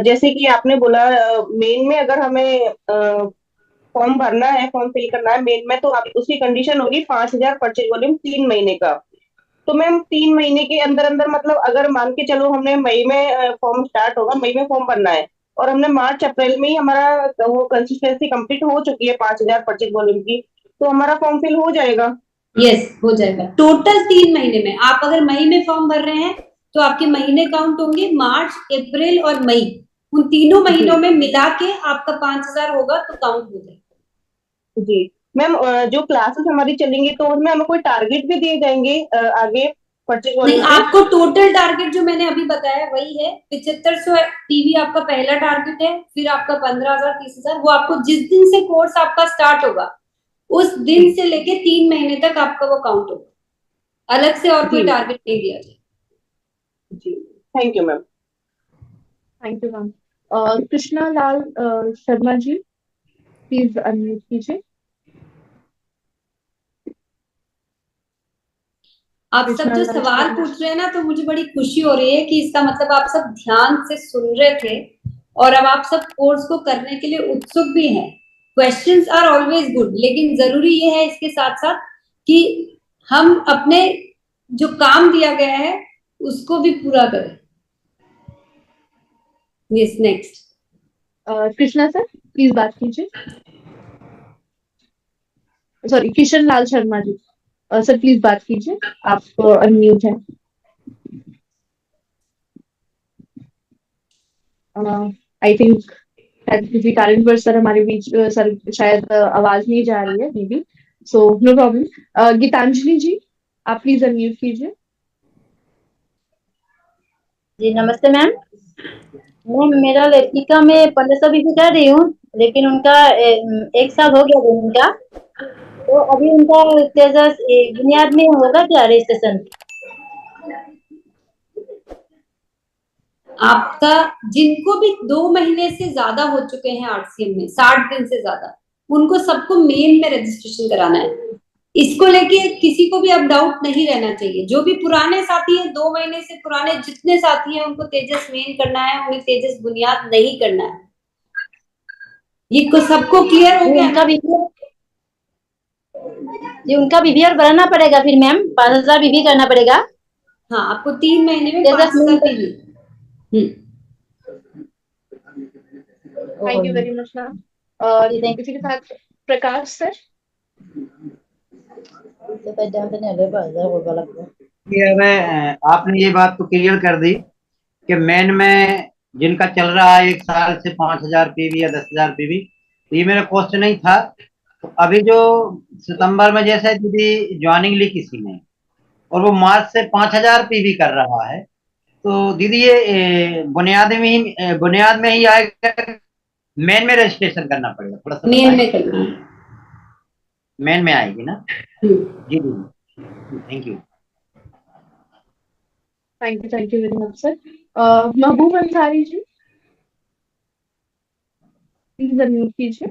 जैसे कि आपने बोला मेन में अगर हमें फॉर्म भरना है, फॉर्म फिल करना है मेन में, तो आप उसकी कंडीशन होगी 5,000 परचेज वॉल्यूम 3 महीने का। तो मैम 3 महीने के अंदर अंदर मतलब अगर मान के चलो हमने मई में फॉर्म स्टार्ट होगा, मई में फॉर्म भरना है और हमने मार्च अप्रैल में ही हमारा वो कंसिस्टेंसी कंप्लीट हो चुकी है 5,000 परचेज वॉल्यूम की, तो हमारा फॉर्म फिल हो जाएगा। यस, हो जाएगा टोटल 3 महीने में। आप अगर मई में फॉर्म भर रहे हैं तो आपके महीने काउंट होंगे, मार्च, अप्रैल और मई, उन तीनों महीनों में मिला के आपका 5,000 होगा तो काउंट हो जाएगा। जी मैम, जो क्लासेस हमारी चलेंगी तो उसमें हमें कोई टारगेट भी दिए जाएंगे आगे परचेज नहीं, वॉल्यूम के? आपको टोटल टारगेट जो मैंने अभी बताया वही है। 7500 पीवी आपका पहला टारगेट है, फिर आपका 15,000, 30,000, वो आपको जिस दिन से कोर्स आपका स्टार्ट होगा उस दिन से लेके 3 महीने तक आपका वो काउंट होगा। अलग से और कोई जी टारगेट नहीं दिया जाए। जी, thank you ma'am. Thank you ma'am. Krishna Lal Sharma ji, please unmute कीजिए। आप सब कृष्णा जो लाल सवाल शर्मा। पूछ रहे हैं ना, तो मुझे बड़ी खुशी हो रही है कि इसका मतलब आप सब ध्यान से सुन रहे थे और अब आप सब कोर्स को करने के लिए उत्सुक भी हैं। क्वेश्चंस आर ऑलवेज गुड, लेकिन जरूरी ये है इसके साथ साथ कि हम अपने जो काम दिया गया है उसको भी पूरा करें। Yes, next. Krishna sir please बात कीजिए। Sorry, Kishan Lal Sharma ji, sir please बात कीजिए, आप अनम्यूट है। आई थिंक किसी कारणवश सर हमारे बीच सर शायद आवाज नहीं जा रही है, maybe, so no problem. Geetanjali ji, आप प्लीज अनम्यूट कीजिए। जी नमस्ते मैम। मैम मेरा लड़की का मैं 1500 बीसी कर रही हूँ, लेकिन उनका 1 साल हो गया है उनका, तो अभी उनका तेजस बुनियाद में होगा क्या रजिस्ट्रेशन? आपका जिनको भी 2 महीने से ज्यादा हो चुके हैं आरसीएम में, 60 दिन से ज्यादा, उनको सबको मेन में रजिस्ट्रेशन कराना है। इसको लेके किसी को भी अब डाउट नहीं रहना चाहिए। जो भी पुराने साथी हैं, 2 महीने से पुराने जितने साथी हैं, उनको तेजस मेन करना है, उन्हें तेजस बुनियाद नहीं करना है। ये सबको क्लियर हो गया ना? जी उनका बीबीआर बनाना पड़ेगा फिर मैम, 5,000 बीबी करना पड़ेगा। हाँ, आपको 3 महीने में तेजस 5,000 बीबी। Thank you very much ma'am. इसी के साथ प्रकाश सर। मैं आपने ये बात तो क्लियर कर दी कि मेन में जिनका चल रहा है 1 साल से 5,000 पीवी या 10,000 पीवी, तो ये मेरा क्वेश्चन नहीं था। तो अभी जो सितंबर में जैसे दीदी ज्वाइनिंग ली किसी ने और वो मार्च से 5,000 पीवी कर रहा है, तो दीदी ये बुनियाद में ही आएगा, मेन में रजिस्ट्रेशन करना पड़ेगा? थोड़ा सा मेन में करना है। मेन में आएगी ना? जी दीदी, thank you. Thank you very much sir. Mehboob Ansari ji, please unmute कीजिए।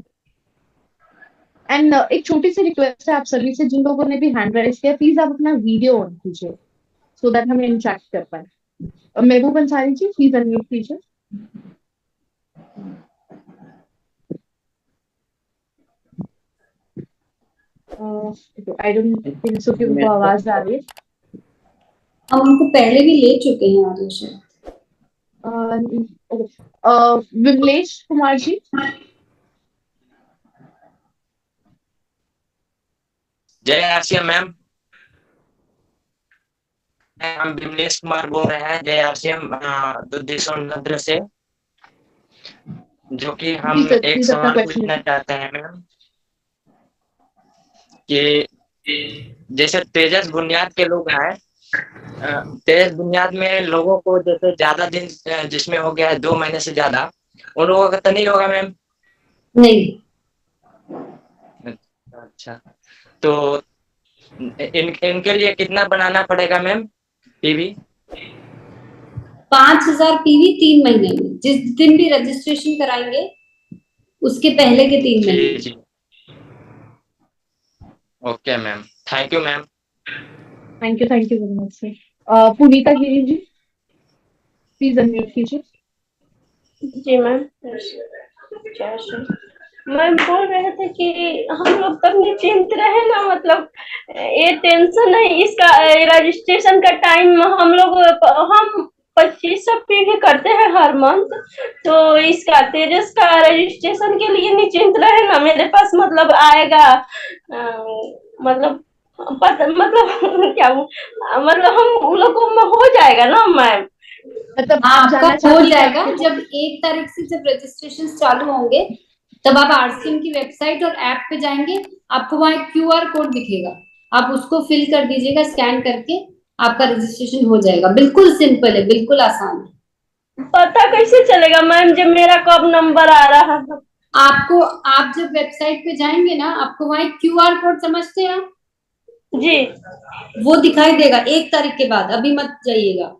एंड एक छोटी सी रिक्वेस्ट है आप सभी से, जिन लोगों ने भी हैंड रेज किया, प्लीज आप अपना वीडियो ऑन कीजिए सो दैट हम इंटरेक्ट कर पाए। महबूब अंसारी जी, प्लीज अनम्यूट कीजिए। आई डोंट थिंक सो कि उनको आवाज आ रही है। हम उनको पहले भी ले चुके हैं आदेश। विमलेश कुमार जी। जय आरसीएम मैम, हम विमलेश कुमार बोल रहे हैं जय आरसीएम दुद्धि सोनभद्र से, जो कि हम एक सवाल पूछना चाहते हैं मैम कि जैसे तेजस बुनियाद के लोग हैं, तेजस बुनियाद में लोगों को जैसे ज्यादा दिन जिसमें हो गया है 2 महीने से ज्यादा, उन लोगों का तो नहीं होगा मैम? नहीं। अच्छा, तो इनके लिए कितना बनाना पड़ेगा मैम पीवी? 5,000 पीवी 3 महीने में, जिस दिन भी रजिस्ट्रेशन कराएंगे उसके पहले के 3 महीने। जी okay ma'am, thank you ma'am. Thank you very much sir. Punita Giri ji, please unmute कीजिए। जी मैम। मैम बोल रहे थे कि हम लोग तब निश्चिंत रहे ना, मतलब ये टेंशन नहीं, इसका रजिस्ट्रेशन का टाइम हम 2500 भी करते हैं हर मंथ, तो इसका तेजस का रजिस्ट्रेशन के लिए निश्चिंत रहे ना, मेरे पास मतलब आएगा मतलब मतलब क्या मतलब हम उन लोगों में हो जाएगा ना मैम, मतलब आपका हो जाएगा। जब 1 तारीख से जब रजिस्ट्रेशन चालू होंगे तब आप आरसीएम की वेबसाइट और ऐप पे जाएंगे, आपको वहाँ एक क्यूआर कोड दिखेगा, आप उसको फिल कर दीजिएगा, स्कैन करके आपका रजिस्ट्रेशन हो जाएगा। बिल्कुल सिंपल है, बिल्कुल आसान है। पता कैसे चलेगा मैम जब मेरा कब नंबर आ रहा है? आपको, आप जब वेबसाइट पे जाएंगे ना, आपको वहाँ एक क्यूआर कोड समझते हैं आप? जी, वो दिखाई देगा 1 तारीख के बाद, अभी मत जाइएगा।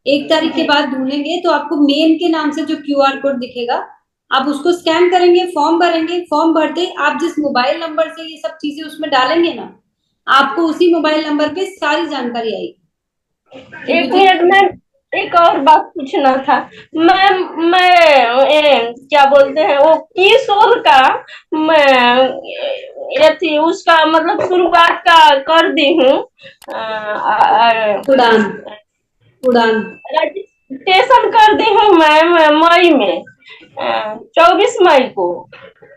1 तारीख के बाद ढूंढेंगे तो आपको मेन के नाम से जो क्यूआर कोड दिखेगा, आप उसको स्कैन करेंगे, फॉर्म भरेंगे, फॉर्म भरते आप जिस मोबाइल नंबर से ये सब चीजें उसमें डालेंगे ना, आपको उसी मोबाइल नंबर पे सारी जानकारी आएगी। एक मिनट मैम, एक और बात पूछना था मैम, मैं क्या बोलते हैं वो किशोर का मैं ये थी उसका मतलब शुरुआत का कर दी हूँ उड़ान रजिस्ट्रेशन कर दी हूँ मैम मई में 24 मई को,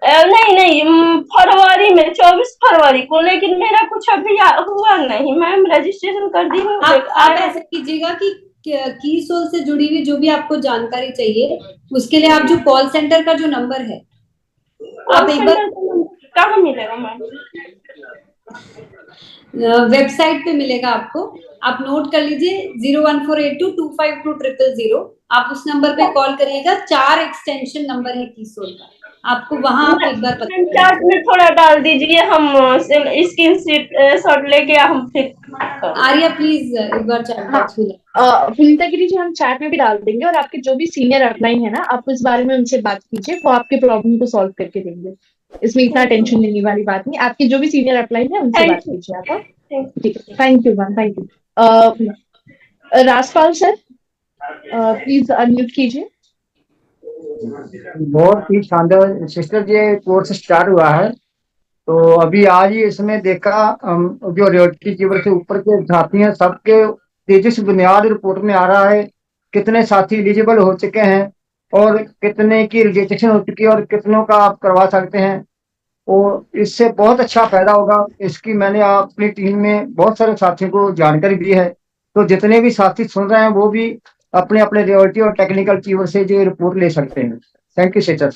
नहीं फरवरी में 24 फरवरी को, लेकिन मेरा कुछ अभी हुआ नहीं मैम, रजिस्ट्रेशन कर दी हूँ। आप ऐसा कीजिएगा कि कीसोल से जुड़ी हुई जो भी आपको जानकारी चाहिए, उसके लिए आप जो कॉल सेंटर का जो नंबर है, आप एक बार कहाँ मिलेगा मैम? वेबसाइट पे मिलेगा आपको, आप नोट कर लीजिए 01482252000। आप उस नंबर पे कॉल करिएगा, 4 एक्सटेंशन नंबर है कीसोल का, आपको वहां आप एक बार पता चार्ट में थोड़ा डाल दीजिए, हम स्क्रीन शॉट लेके हम फिर आर्या प्लीज एक बार चैट बॉक्स में विनीता गिरी जी हम चैट में भी डाल देंगे, और आपके जो भी सीनियर अपलाइन है ना, आप इस बारे में उनसे बात कीजिए, वो आपके प्रॉब्लम को सॉल्व करके देंगे, इसमें इतना टेंशन लेने वाली बात नहीं। आपकी जो भी सीनियर अपलाइन है उनसे बात कीजिए आप। ठीक है, thank you ma'am, thank you. Rajpal sir please unmute कीजिए। बहुत ही शानदार सिस्टर, ये कोर्स स्टार्ट हुआ है तो अभी आज ही इसमें देखा जो रियलिटी कीवर से ऊपर के साथी हैं सबके तेजस बुनियाद रिपोर्ट में आ रहा है कितने साथी एलिजिबल हो चुके हैं और कितने की रजिस्ट्रेशन हो चुकी है और कितनों का आप करवा सकते हैं, और इससे बहुत अच्छा फायदा होगा। इसकी मैंने अपनी टीम में बहुत सारे साथियों को जानकारी दी है, तो जितने भी साथी सुन रहे हैं वो भी अपने अपने रियलिटी और टेक्निकल कीवर से जो रिपोर्ट ले सकते हैं। Thank you sister.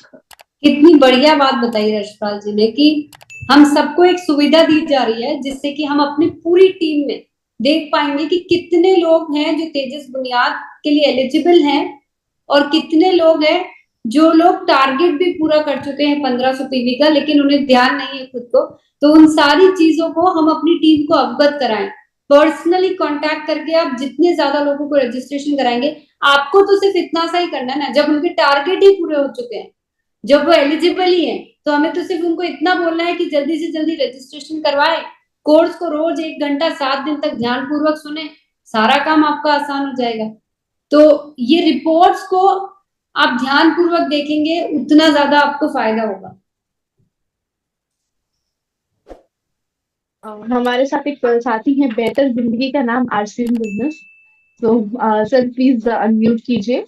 कितनी बढ़िया बात बताई रशपाल जी ने कि हम सबको एक सुविधा दी जा रही है जिससे कि हम अपनी पूरी टीम में देख पाएंगे कि कितने लोग हैं जो तेजस बुनियाद के लिए एलिजिबल हैं और कितने लोग हैं जो लोग टारगेट भी पूरा कर चुके हैं 1500 पीवी का, लेकिन उन्हें ध्यान नहीं है खुद को। तो उन सारी चीजों को हम अपनी टीम को अवगत कराएं, पर्सनली कांटेक्ट करके आप जितने ज्यादा लोगों को रजिस्ट्रेशन कराएंगे, आपको तो सिर्फ इतना सा ही करना है ना, जब उनके टारगेट ही पूरे हो चुके हैं, जब वो एलिजिबल ही है, तो हमें तो सिर्फ उनको इतना बोलना है कि जल्दी से जल्दी रजिस्ट्रेशन करवाएं, कोर्स को रोज 1 घंटा 7 दिन तक ध्यान पूर्वक सुने, सारा काम आपका आसान हो जाएगा। तो ये रिपोर्ट्स को आप ध्यान पूर्वक देखेंगे उतना ज्यादा आपको फायदा होगा। हमारे साथ एक साथी है बेहतर जिंदगी का नाम आरसीएम बिजनेस, तो सर प्लीज अनम्यूट कीजिए।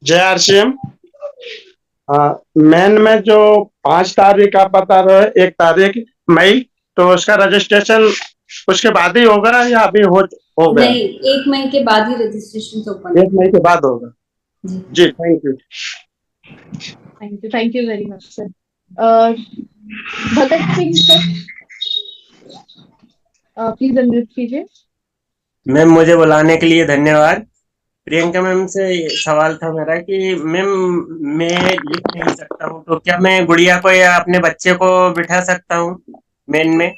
जय आरसीएम। मैन में जो 5 तारीख आप बता रहे हो 1 तारीख मई, तो उसका रजिस्ट्रेशन उसके बाद ही होगा या अभी हो गया? नहीं, 1 मई के बाद ही रजिस्ट्रेशन ओपन। 1 मई के बाद होगा जी। Thank you, thank you very much sir. Bhagat Singh sir please unmute कीजिए। मैम मुझे बुलाने के लिए धन्यवाद। प्रियंका मैम से सवाल था मेरा कि मैम मैं लिख नहीं सकता हूँ, तो क्या मैं गुड़िया को या अपने बच्चे को बिठा सकता हूँ मेन में?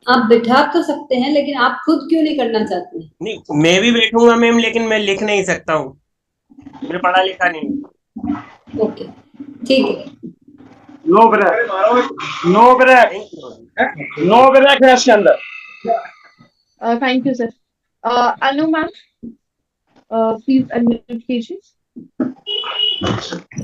आप बिठा तो सकते हैं, लेकिन आप खुद क्यों नहीं करना चाहते हैं? नहीं, मैं भी बैठूंगा मैम, लेकिन मैं लिख नहीं सकता हूँ, मैं पढ़ा लिखा नहीं। ओके ठीक है। No break, no break, no break है इसके अंदर। Thank you sir. Anu ma'am. Please unmute कीजिए।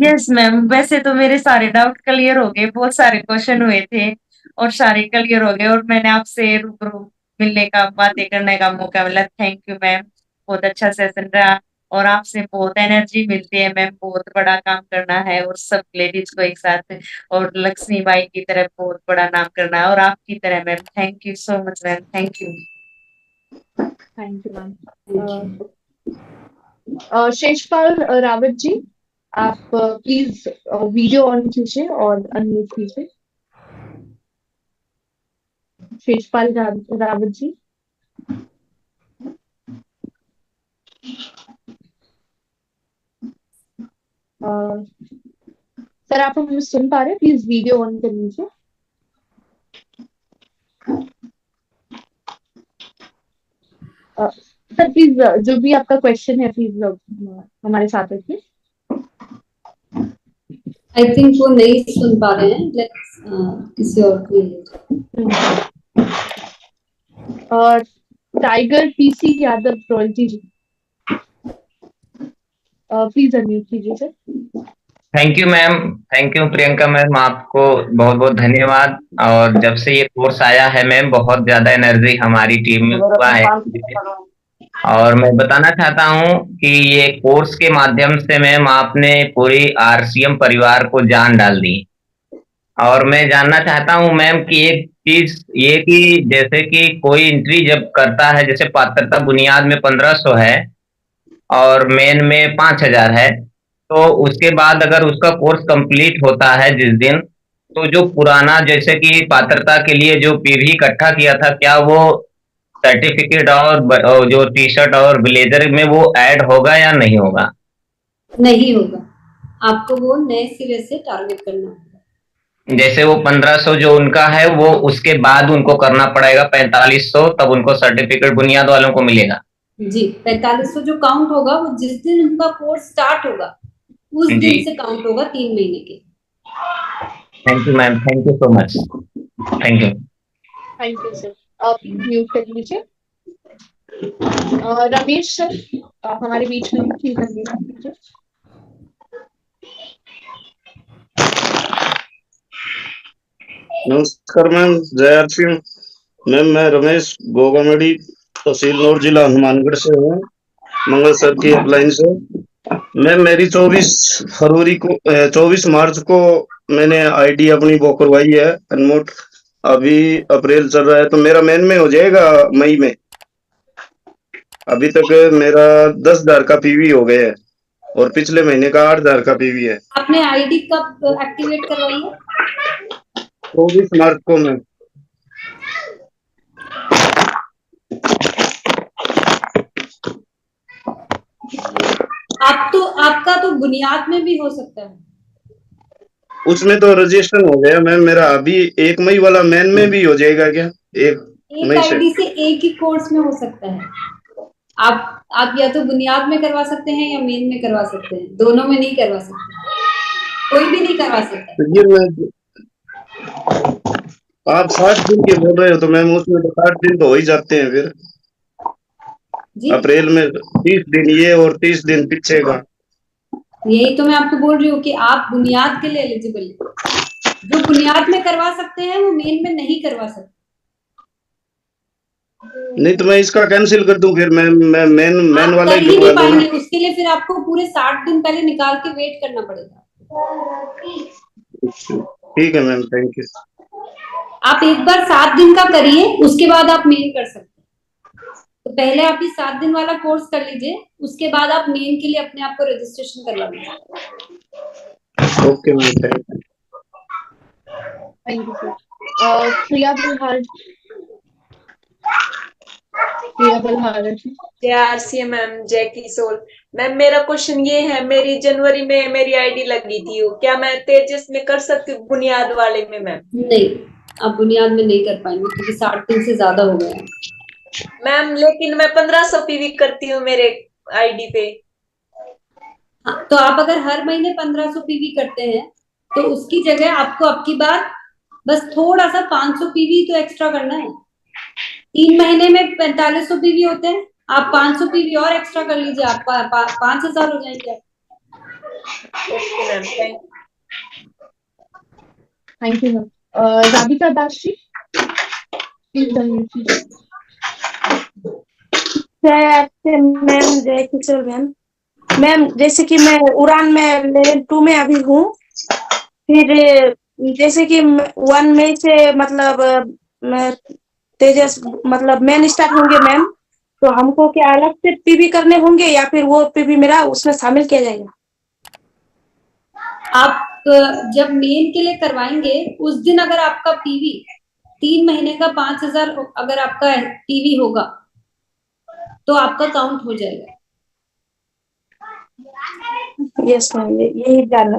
यस मैम, वैसे तो मेरे सारे डाउट क्लियर हो गए, बहुत सारे क्वेश्चन हुए थे और सारे क्लियर हो गए और मैंने आपसे रूबरू मिलने का, बातें करने का मौका मिला। थैंक यू मैम, बहुत अच्छा सेशन रहा और आपसे बहुत एनर्जी मिलती है मैम। बहुत बड़ा काम करना है और सब लेडीज को एक साथ, और लक्ष्मी बाई की तरह बहुत बड़ा नाम करना है और आपकी तरह ma'am. Thank you so much ma'am, thank you. Thank you ma'am. Sheshpal Rawat ji, आप प्लीज वीडियो ऑन कीजिए और अनम्यूट कीजिए। शेषपाल रावत जी। सर आप हमें सुन पा रहे हैं? प्लीज वीडियो ऑन कर लीजिए। सर प्लीज जो भी आपका क्वेश्चन है प्लीज हमारे साथ रखिए। आई थिंक वो नहीं सुन पा रहे हैं, लेट्स किसी और को। और Tiger PC Yadav royalty ji, please unmute कीजिए sir. Thank you ma'am, thank you Priyanka ma'am, आपको बहुत बहुत धन्यवाद। और जब से ये कोर्स आया है मैम, बहुत ज्यादा एनर्जी हमारी टीम में हुआ है। और मैं बताना चाहता हूँ कि ये कोर्स के माध्यम से मैम आपने पूरी आरसीएम परिवार को जान डाल दी। और मैं जानना चाहता हूँ मैम कि एक चीज ये कि जैसे कि कोई एंट्री जब करता है, जैसे पात्रता बुनियाद में 1500 है और मेन में 5000 है, तो उसके बाद अगर उसका कोर्स कंप्लीट होता है जिस दिन, तो जो पुराना जैसे कि पात्रता के लिए जो पीवी इकट्ठा किया था, क्या वो सर्टिफिकेट और जो टी शर्ट और ब्लेजर में वो ऐड होगा या नहीं होगा? नहीं होगा, आपको वो नए सिरे से टारगेट करना होगा। जैसे वो 1500 जो उनका है वो उसके बाद उनको करना पड़ेगा 4500, तब उनको सर्टिफिकेट बुनियाद वालों को मिलेगा। जी, 4500 जो काउंट होगा वो जिस दिन उनका कोर्स स्टार्ट होगा उस दिन से काउंट होगा 3 महीने के। Thank you ma'am, thank you so much, thank you. Thank you sir, आप म्यूट कर लीजिए। रमेश सर आप हमारे बीच में प्लीज अनम्यूट कीजिए। नमस्कार मैम, जय आरसी मैम। मैं रमेश गोगामेडी, तहसील नौर, जिला हनुमानगढ़ से हूँ, मंगल सर की हेल्पलाइन से। मैम मेरी 24 मार्च को मैंने आईडी अपनी वो करवाई है अनमोट। अभी अप्रैल चल रहा है तो मेरा मेन में हो जाएगा मई में। अभी तक मेरा 10,000 का पीवी हो गया है और पिछले महीने का 8,000 का पीवी है। आपने आईडी कब एक्टिवेट करवाई है? 24 मार्च को मैम। आपका तो बुनियाद में भी हो सकता है। उसमें तो रजिस्ट्रेशन हो गया मैम मेरा। अभी 1 मई वाला मेन में भी हो जाएगा क्या? 1 मई से आईडी से एक ही कोर्स में हो सकता है। आप या तो बुनियाद में करवा सकते हैं या मेन में करवा सकते हैं, दोनों में नहीं करवा सकते, कोई भी नहीं करवा सकता। तो ये मैं आप 60 दिन के बोल रहे हो तो मैम उसमें तो 60 दिन तो हो ही जाते हैं फिर। अप्रैल में 30 दिन ये और 30 दिन पीछे का। यही तो मैं आपको बोल रही हूँ कि आप बुनियाद के लिए एलिजिबल है। जो बुनियाद में करवा सकते हैं वो मेन में नहीं करवा सकते। नहीं तो मैं इसका कैंसिल कर दूं फिर मैं मेन वाला ही नहीं करवा पाएंगे, दूं। उसके लिए फिर आपको पूरे 60 दिन पहले निकाल के वेट करना पड़ेगा। ठीक है मैम, थैंक यू। आप एक बार 7 दिन का करिए, उसके बाद आप मेन कर सकते हैं। तो पहले आप ये 7 दिन वाला कोर्स कर लीजिए, उसके बाद आप मेन के लिए अपने आप को रजिस्ट्रेशन करवा लीजिए। Okay ma'am, thank you sir. Priya Balhar जय आरसीएम मैम, जय किशोर मैम। मेरा क्वेश्चन ये है, मेरी जनवरी में मेरी आईडी लगी थी, क्या मैं तेजस में कर सकती हूँ बुनियाद वाले में मैम? नहीं, आप बुनियाद में नहीं कर पाएंगे क्योंकि 60 दिन से ज्यादा हो गया मैम। लेकिन मैं 1500 पीवी करती हूँ मेरे आईडी पे। तो आप अगर हर महीने 1500 पीवी करते हैं तो उसकी जगह आपको अब की बार बस थोड़ा सा 500 पीवी तो एक्स्ट्रा करना है। 3 महीने में 4500 पीवी होते हैं, आप 500 पीवी और एक्स्ट्रा कर लीजिए, आप 5000 हो जाएंगे। Thank you ma'am. Radhika Das ji, please unmute कीजिए। Ma'am Jai Kishore ma'am. Ma'am जैसे कि मैं उड़ान में लेवल 2 में अभी हूँ, फिर जैसे कि 1 मई से मतलब तेजस मतलब मेन स्टार्ट होंगे मैम, तो हमको क्या अलग से पीवी करने होंगे या फिर वो पीवी मेरा उसमें शामिल किया जाएगा? आप जब मेन के लिए करवाएंगे उस दिन अगर आपका पीवी 3 महीने का 5000 अगर आपका पीवी होगा तो आपका काउंट हो जाएगा। यस मैम, यही जानना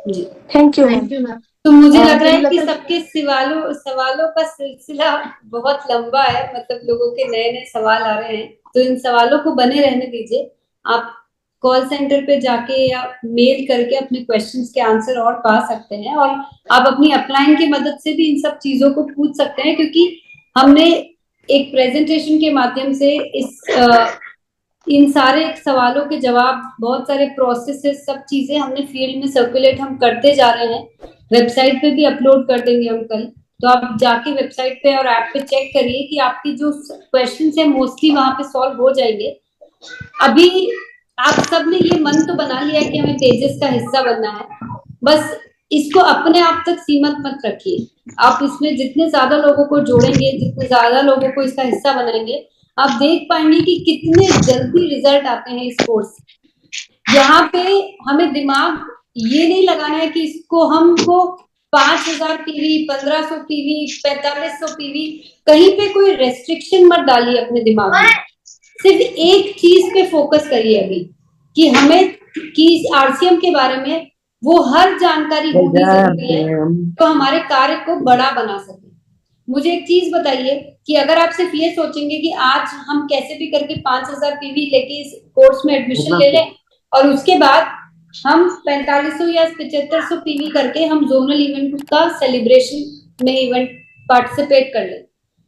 जी। Thank you ma'am. तो मुझे लग रहा है कि सबके सवालों का सिलसिला बहुत लंबा है, मतलब लोगों के नए नए सवाल आ रहे हैं, तो इन सवालों को बने रहने दीजिए। आप कॉल सेंटर पे जाके या मेल करके अपने क्वेश्चंस के आंसर और पा सकते हैं, और आप अपनी अपलाइन की मदद से भी इन सब चीजों को पूछ सकते हैं, क्योंकि हमने एक प्रेजेंटेशन के माध्यम से इन सारे सवालों के जवाब, बहुत सारे प्रोसेसेस, सब चीजें हमने फील्ड में सर्कुलेट हम करते जा रहे हैं। वेबसाइट पे भी अपलोड कर देंगे हम कल, तो आप जाके वेबसाइट पे और ऐप पे चेक करिए कि आपकी जो क्वेश्चंस है मोस्टली वहां पे सॉल्व हो जाएंगे। अभी आप सब ने ये मन तो बना लिया है कि हमें तेजस का हिस्सा बनना है, बस इसको अपने आप तक सीमित मत रखिए। आप इसमें जितने ज्यादा लोगों को जोड़ेंगे, जितने ज्यादा लोगों को इसका हिस्सा बनाएंगे, आप देख पाएंगे कि कितने जल्दी रिजल्ट आते हैं इस कोर्स से। यहाँ पे हमें दिमाग ये नहीं लगाना है कि इसको हमको 5000 पीवी, 1500 पीवी, 4500 पीवी, कहीं पे कोई रेस्ट्रिक्शन मत डालिए अपने दिमाग में। सिर्फ एक चीज पे फोकस करिए अभी कि हमें कि आरसीएम के बारे में वो हर जानकारी होनी जरूरी है तो हमारे कार्य को बड़ा बना सके। मुझे एक चीज बताइए कि अगर आप सिर्फ ये सोचेंगे कि आज हम कैसे भी करके 5000 पीवी लेके इस कोर्स में एडमिशन ले लें और उसके बाद हम 4500 या 7500 पीवी करके हम जोनल इवेंट का सेलिब्रेशन में इवेंट पार्टिसिपेट कर लें,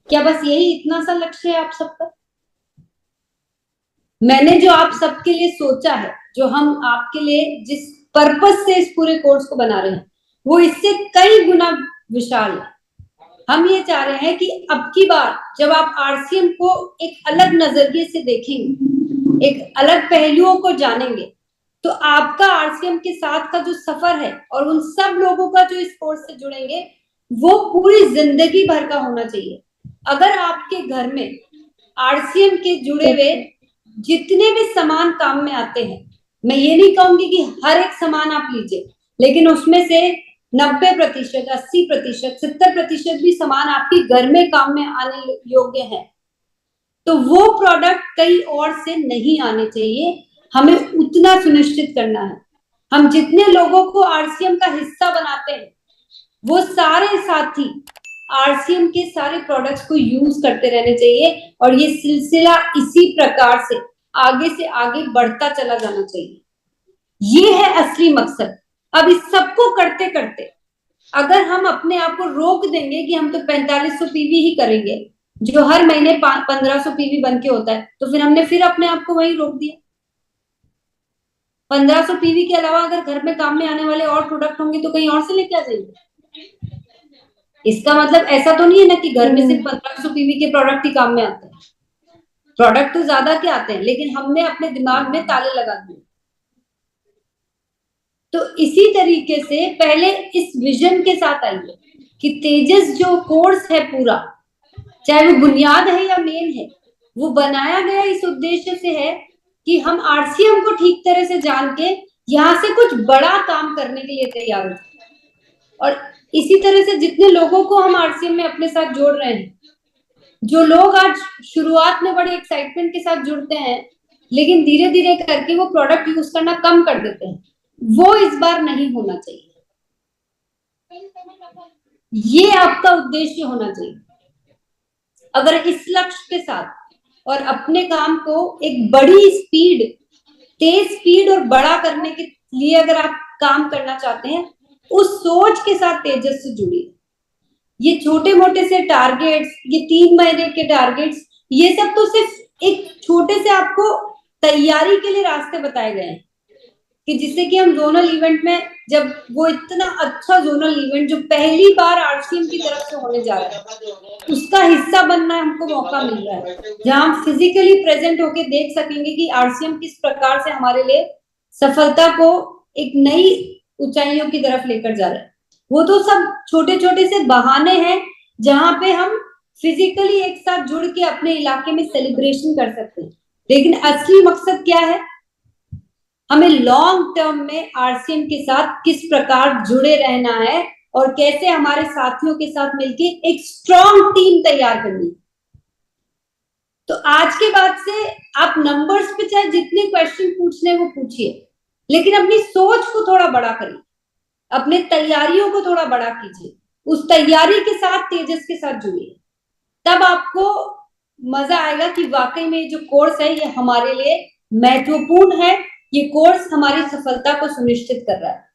क्या बस यही इतना सा लक्ष्य है आप सबका? मैंने जो आप सबके लिए सोचा है, जो हम आपके लिए जिस पर्पस से इस पूरे कोर्स को बना रहे हैं, वो इससे कई गुना विशाल है। हम ये चाह रहे हैं कि अब की बार जब आप आरसीएम को एक अलग नजरिए से देखेंगे, एक अलग पहलुओं को जानेंगे, तो आपका आरसीएम के साथ का जो सफर है और उन सब लोगों का जो इस कोर्स से जुड़ेंगे, वो पूरी जिंदगी भर का होना चाहिए। अगर आपके घर में आरसीएम के जुड़े हुए जितने भी सामान काम में आते हैं, मैं ये नहीं कहूंगी कि हर एक सामान आप लीजिए, लेकिन उसमें से 90%, 80%, 70% भी सामान आपके घर में काम में आने योग्य है, तो वो प्रोडक्ट कहीं और से नहीं आने चाहिए। हमें उतना सुनिश्चित करना है। हम जितने लोगों को आरसीएम का हिस्सा बनाते हैं, वो सारे साथी आरसीएम के सारे प्रोडक्ट्स को यूज करते रहने चाहिए, और ये सिलसिला इसी प्रकार से आगे बढ़ता चला जाना चाहिए। ये है असली मकसद। अब इस सबको करते करते अगर हम अपने आप को रोक देंगे कि हम तो 4500 पीवी ही करेंगे, जो हर महीने 1500 पीवी बन के होता है, तो फिर हमने फिर अपने आप को वहीं रोक दिया। 1500 पीवी के अलावा अगर घर में काम में आने वाले और प्रोडक्ट होंगे तो कहीं और से लेके आ जाएंगे। इसका मतलब ऐसा तो नहीं है ना कि घर में सिर्फ 1500 पीवी के प्रोडक्ट ही काम में आते हैं। प्रोडक्ट तो ज्यादा के आते हैं, लेकिन हमने अपने दिमाग में ताले लगा दिए। तो इसी तरीके से पहले इस विजन के साथ आइए कि तेजस जो कोर्स है पूरा, चाहे वो बुनियाद है या मेन है, वो बनाया गया इस उद्देश्य से है कि हम आरसीएम को ठीक तरह से जान के यहाँ से कुछ बड़ा काम करने के लिए तैयार हो। और इसी तरह से जितने लोगों को हम आरसीएम में अपने साथ जोड़ रहे हैं, जो लोग आज शुरुआत में बड़े एक्साइटमेंट के साथ जुड़ते हैं, लेकिन धीरे धीरे करके वो प्रोडक्ट यूज करना कम कर देते हैं, वो इस बार नहीं होना चाहिए। ये आपका उद्देश्य होना चाहिए। अगर इस लक्ष्य के साथ और अपने काम को एक बड़ी स्पीड, तेज स्पीड और बड़ा करने के लिए अगर आप काम करना चाहते हैं, उस सोच के साथ तेजस से जुड़िए। ये छोटे मोटे से टारगेट्स, ये 3 महीने के टारगेट्स, ये सब तो सिर्फ एक छोटे से आपको तैयारी के लिए रास्ते बताए गए हैं कि जिससे कि हम जोनल इवेंट में, जब वो इतना अच्छा जोनल इवेंट जो पहली बार आरसीएम की तरफ से होने जा रहा है, उसका हिस्सा बनना हमको मौका मिल रहा है, जहां हम फिजिकली प्रेजेंट होके देख सकेंगे कि आरसीएम किस प्रकार से हमारे लिए सफलता को एक नई ऊंचाइयों की तरफ लेकर जा रहा है। वो तो सब छोटे छोटे से बहाने हैं जहां पे हम फिजिकली एक साथ जुड़ के अपने इलाके में सेलिब्रेशन कर सकते हैं, लेकिन असली मकसद क्या है? हमें लॉन्ग टर्म में आरसीएम के साथ किस प्रकार जुड़े रहना है और कैसे हमारे साथियों के साथ मिलके एक स्ट्रॉन्ग टीम तैयार करनी। तो आज के बाद से आप नंबर्स पे चाहे जितने क्वेश्चन पूछने वो पूछिए, लेकिन अपनी सोच को थोड़ा बड़ा करिए, अपने तैयारियों को थोड़ा बड़ा कीजिए, उस तैयारी के साथ तेजस के साथ जुड़िए, तब आपको मजा आएगा कि वाकई में जो कोर्स है ये हमारे लिए महत्वपूर्ण है, ये कोर्स हमारी सफलता को सुनिश्चित कर रहा है।